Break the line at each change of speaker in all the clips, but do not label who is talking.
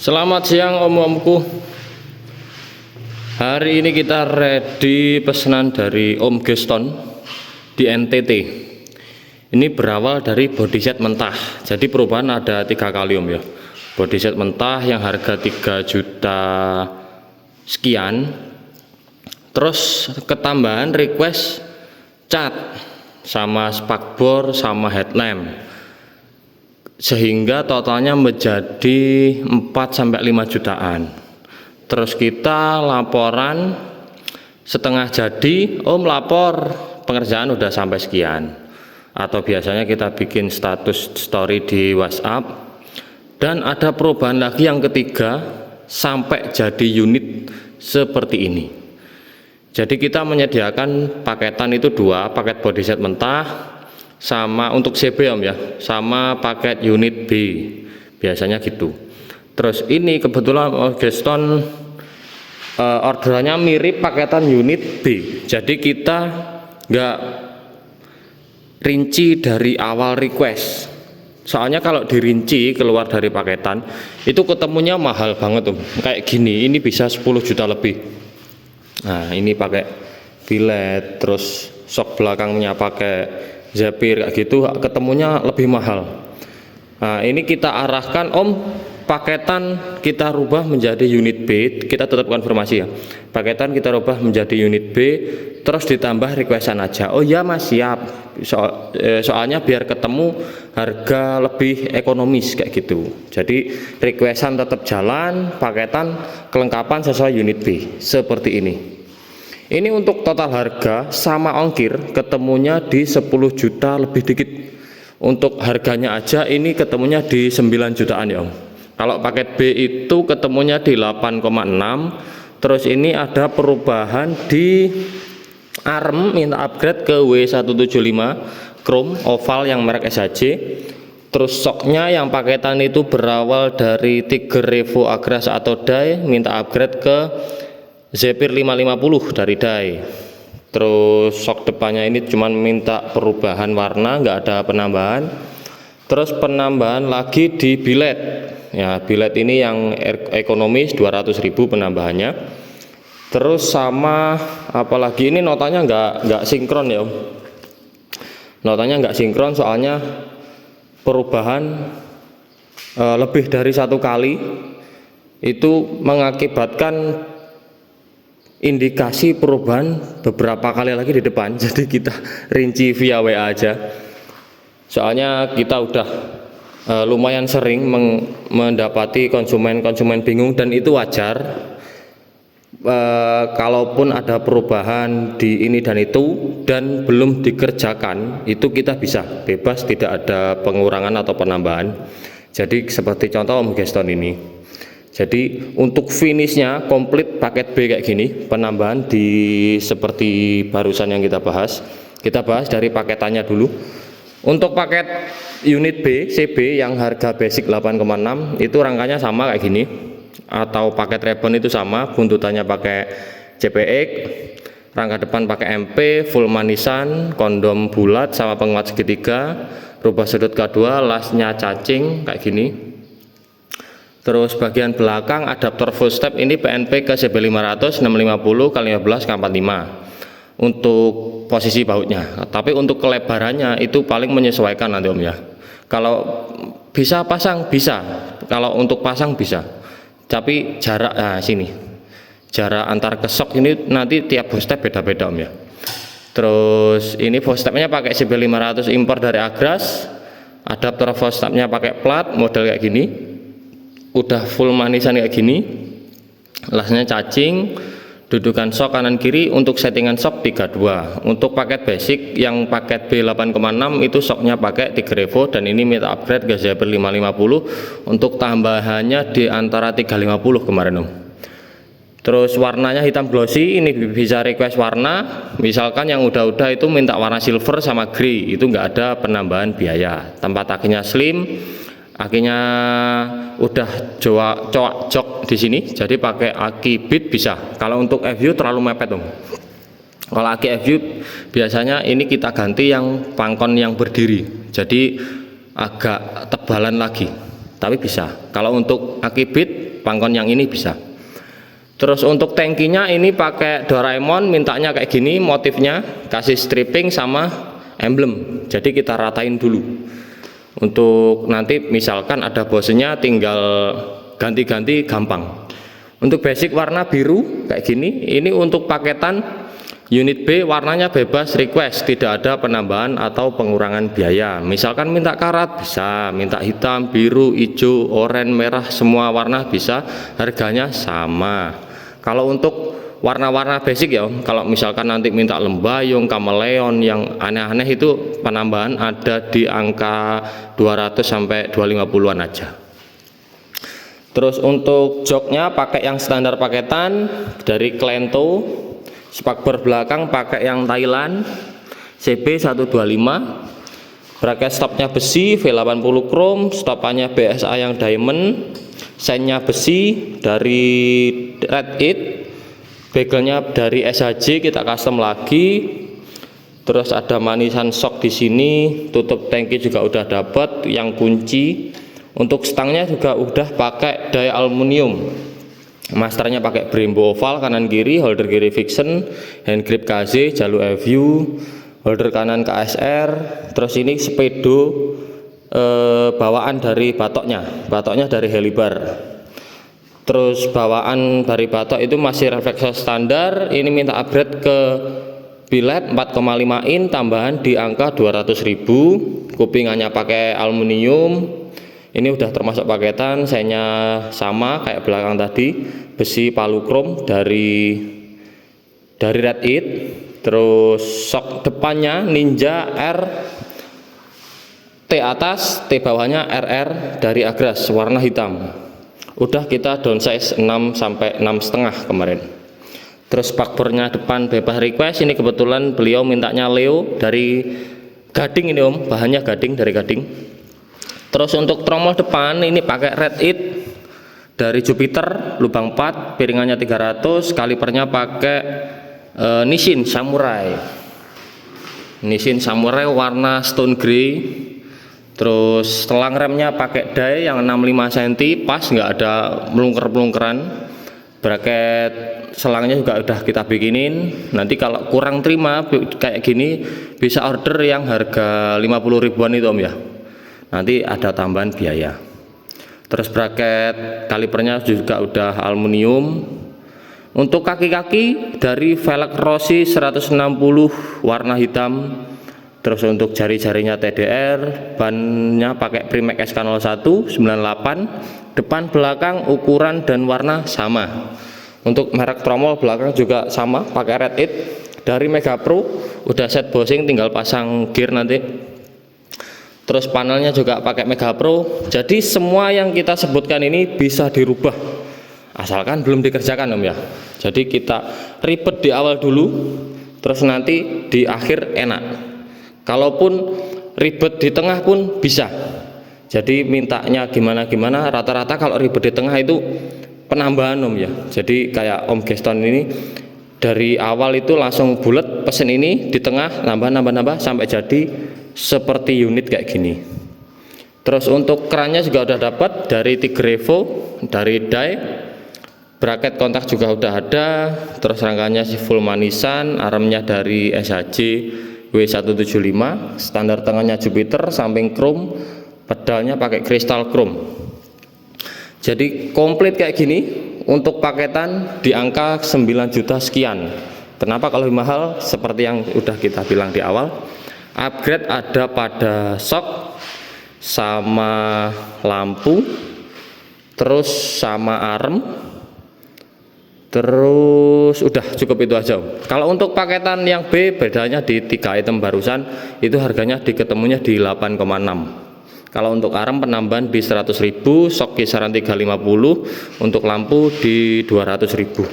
Selamat siang om-omku. Hari ini kita ready pesanan dari Om Geston di NTT. Ini berawal dari body set mentah. Jadi perubahan ada 3 kali om ya. Body set mentah yang harga 3 juta sekian. Terus ketambahan request cat sama spakbor sama headlamp, sehingga totalnya menjadi 4-5 jutaan. Terus kita laporan setengah jadi, om lapor pengerjaan udah sampai sekian. Atau biasanya kita bikin status story di WhatsApp. Dan ada perubahan lagi yang ketiga, sampai jadi unit seperti ini. Jadi kita menyediakan paketan itu 2, paket body set mentah sama untuk CB om ya, sama paket unit B, biasanya gitu. Terus ini kebetulan Geston orderannya mirip paketan unit B, jadi kita nggak rinci dari awal request. Soalnya kalau dirinci keluar dari paketan itu ketemunya mahal banget om. Kayak gini, ini bisa 10 juta lebih. Nah ini pakai bilet, terus sok belakangnya pakai Zephyr kayak gitu, ketemunya lebih mahal. Nah ini kita arahkan om, paketan kita rubah menjadi unit B. Kita tetap konfirmasi ya, paketan kita rubah menjadi unit B, terus ditambah requestan aja. Oh ya mas, siap. Soalnya biar ketemu harga lebih ekonomis kayak gitu. Jadi requestan tetap jalan, paketan kelengkapan sesuai unit B seperti ini. Ini untuk total harga sama ongkir ketemunya di 10 juta lebih dikit. Untuk harganya aja ini ketemunya di 9 jutaan ya om. Kalau paket B itu ketemunya di 8,6. Terus ini ada perubahan di arm, minta upgrade ke W175 chrome oval yang merek SHJ. Terus soknya yang paketan itu berawal dari Tiger Revo Agras atau Dai, minta upgrade ke Zephyr 550 dari Dai. Terus sok depannya ini cuman minta perubahan warna, nggak ada penambahan. Terus penambahan lagi di bilet ya, bilet ini yang ekonomis 200.000 penambahannya. Terus sama apalagi ini notanya nggak sinkron ya om. Notanya nggak sinkron soalnya perubahan lebih dari 1 kali itu mengakibatkan indikasi perubahan beberapa kali lagi di depan. Jadi kita rinci via WA aja. Soalnya kita udah lumayan sering mendapati konsumen bingung, dan itu wajar. Kalaupun ada perubahan di ini dan itu dan belum dikerjakan, itu kita bisa bebas, tidak ada pengurangan atau penambahan. Jadi seperti contoh Om Geston ini. Jadi untuk finishnya komplit paket B kayak gini, penambahan di seperti barusan yang kita bahas. Kita bahas dari paketannya dulu. Untuk paket unit B, CB yang harga basic 8,6 itu rangkanya sama kayak gini. Atau paket ribbon itu sama, buntutannya pakai CPX, rangka depan pakai MP, full manisan, kondom bulat sama penguat segitiga, rubah sudut K2, lasnya cacing kayak gini. Terus bagian belakang adaptor full step ini PNP ke CB500 650 x 15 x 45 untuk posisi bautnya. Tapi untuk kelebarannya itu paling menyesuaikan nanti om ya. Kalau bisa pasang bisa, kalau untuk pasang bisa. Tapi jarak sini, jarak antar kesok ini nanti tiap full step beda-beda om ya. Terus ini full stepnya pakai CB500 impor dari Agras. Adaptor full stepnya pakai plat model kayak gini. Udah full manisan kayak gini, lasnya cacing, dudukan sok kanan kiri. Untuk settingan sok 32. Untuk paket basic yang paket B 8,6 itu soknya pakai Tiger Revo, dan ini minta upgrade ke Zephyr 550 untuk tambahannya di antara 350 kemarin om. Terus warnanya hitam glossy, ini bisa request warna. Misalkan yang udah itu minta warna silver sama grey, itu nggak ada penambahan biaya. Tempat akinya slim, akinya udah coak jok di sini, jadi pakai aki beat bisa. Kalau untuk FU terlalu mepet om. Kalau aki FU biasanya ini kita ganti yang pangkon yang berdiri, jadi agak tebalan lagi. tapi bisa. Kalau untuk akibit pangkon yang ini bisa. Terus untuk tangkinya ini pakai Doraemon, mintanya kayak gini motifnya, kasih stripping sama emblem. Jadi kita ratain dulu. Untuk nanti misalkan ada bosennya tinggal ganti-ganti gampang. Untuk basic warna biru kayak gini, ini untuk paketan unit B warnanya bebas request, tidak ada penambahan atau pengurangan biaya. Misalkan minta karat bisa, minta hitam, biru, hijau, oranye, merah, semua warna bisa, harganya sama. Kalau untuk warna-warna basic ya, kalau misalkan nanti minta lembayung, kameleon yang aneh-aneh itu penambahan ada di angka 200 sampai 250-an aja. Terus untuk joknya pakai yang standar paketan dari Klento, spakbor belakang pakai yang Thailand CB125, bracket stopnya besi V80 chrome, stopannya BSA yang diamond, sennya besi dari Red It, begelnya dari SHJ kita custom lagi. Terus ada manisan sok di sini, tutup tangki juga udah dapat, yang kunci. Untuk stangnya juga udah pakai die aluminium. Masternya pakai Brembo oval kanan kiri, holder kiri Vixen, hand grip KZ, jalur FU, holder kanan KSR. Terus ini speedo bawaan dari batoknya dari Helibar. Terus bawaan dari batok itu masih refleksor standar, ini minta upgrade ke bilet 4,5 in tambahan di angka 200.000, kupingannya pakai aluminium, ini udah termasuk paketan, senya sama kayak belakang tadi, besi palu chrome dari Red It. Terus sok depannya Ninja R T atas, T bawahnya RR dari Agras warna hitam. Udah kita downsize 6 sampai 6,5 kemarin. Terus spakbornya depan bebas request, ini kebetulan beliau mintanya Leo dari Gading ini Om, bahannya Gading dari Gading. Terus untuk tromol depan ini pakai Red It dari Jupiter lubang 4, piringannya 300, kalipernya pakai Nissin Samurai. Nissin Samurai warna stone grey. Terus selang remnya pakai die yang 65 cm, pas nggak ada melungker-melungkeran. Bracket selangnya juga udah kita bikinin. Nanti kalau kurang terima kayak gini bisa order yang harga 50 ribuan itu Om ya. Nanti ada tambahan biaya. Terus bracket kalipernya juga udah aluminium. Untuk kaki-kaki dari velg Rossi 160 warna hitam. Terus untuk jari-jarinya TDR, bannya pakai Primax SK01 98, depan belakang ukuran dan warna sama. Untuk merek tromol belakang juga sama, pakai Red It dari Mega Pro, udah set bosing tinggal pasang gear nanti. Terus panelnya juga pakai Mega Pro. Jadi semua yang kita sebutkan ini bisa dirubah asalkan belum dikerjakan Om ya. Jadi kita ribet di awal dulu, terus nanti di akhir enak. Kalaupun ribet di tengah pun bisa. Jadi mintanya gimana-gimana, rata-rata kalau ribet di tengah itu penambahan Om ya. Jadi kayak Om Geston ini dari awal itu langsung bulat pesen ini, di tengah nambah sampai jadi seperti unit kayak gini. Terus untuk kerannya juga udah dapat dari Tigrevo, dari die. Bracket kontak juga udah ada. Terus rangkanya si full manisan, armnya dari SHJ W175, standar tengahnya Jupiter, samping chrome, pedalnya pakai kristal chrome. Jadi komplit kayak gini untuk paketan di angka 9 juta sekian. Kenapa kalau lebih mahal? Seperti yang udah kita bilang di awal, upgrade ada pada shock sama lampu, terus sama arm. Terus udah cukup itu aja. Kalau untuk paketan yang B bedanya di 3 item barusan, itu harganya diketemunya di 8,6. Kalau untuk arm penambahan di 100.000, sok kisaran 350, untuk lampu di 200.000.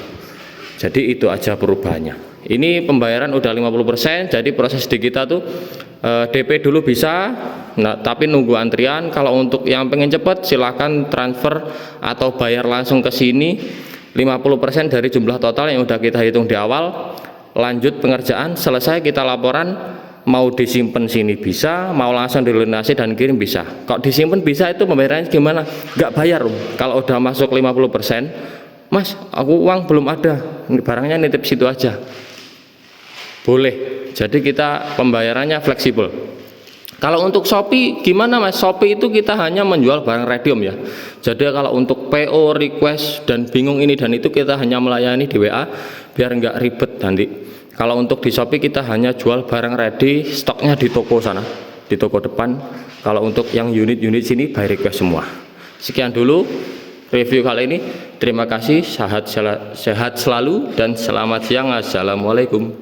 Jadi itu aja perubahannya. Ini pembayaran udah 50%, jadi proses di kita tuh DP dulu bisa, nah, tapi nunggu antrian. Kalau untuk yang pengen cepet silahkan transfer atau bayar langsung ke sini. 50% dari jumlah total yang udah kita hitung di awal. Lanjut pengerjaan, selesai kita laporan, mau disimpan sini bisa, mau langsung dilunasi dan kirim bisa. Kok disimpan bisa, itu pembayarannya gimana? Nggak bayar. Kalau udah masuk 50%, Mas, aku uang belum ada, barangnya nitip situ aja, boleh. Jadi kita pembayarannya fleksibel. Kalau untuk Shopee gimana Mas? Shopee itu kita hanya menjual barang radium ya. Jadi kalau untuk PO, request dan bingung ini dan itu, kita hanya melayani di WA biar nggak ribet nanti. Kalau untuk di Shopee kita hanya jual barang ready, stoknya di toko sana, di toko depan. Kalau untuk yang unit-unit sini by request semua. Sekian dulu review kali ini. Terima kasih, sehat selalu dan selamat siang. Assalamualaikum.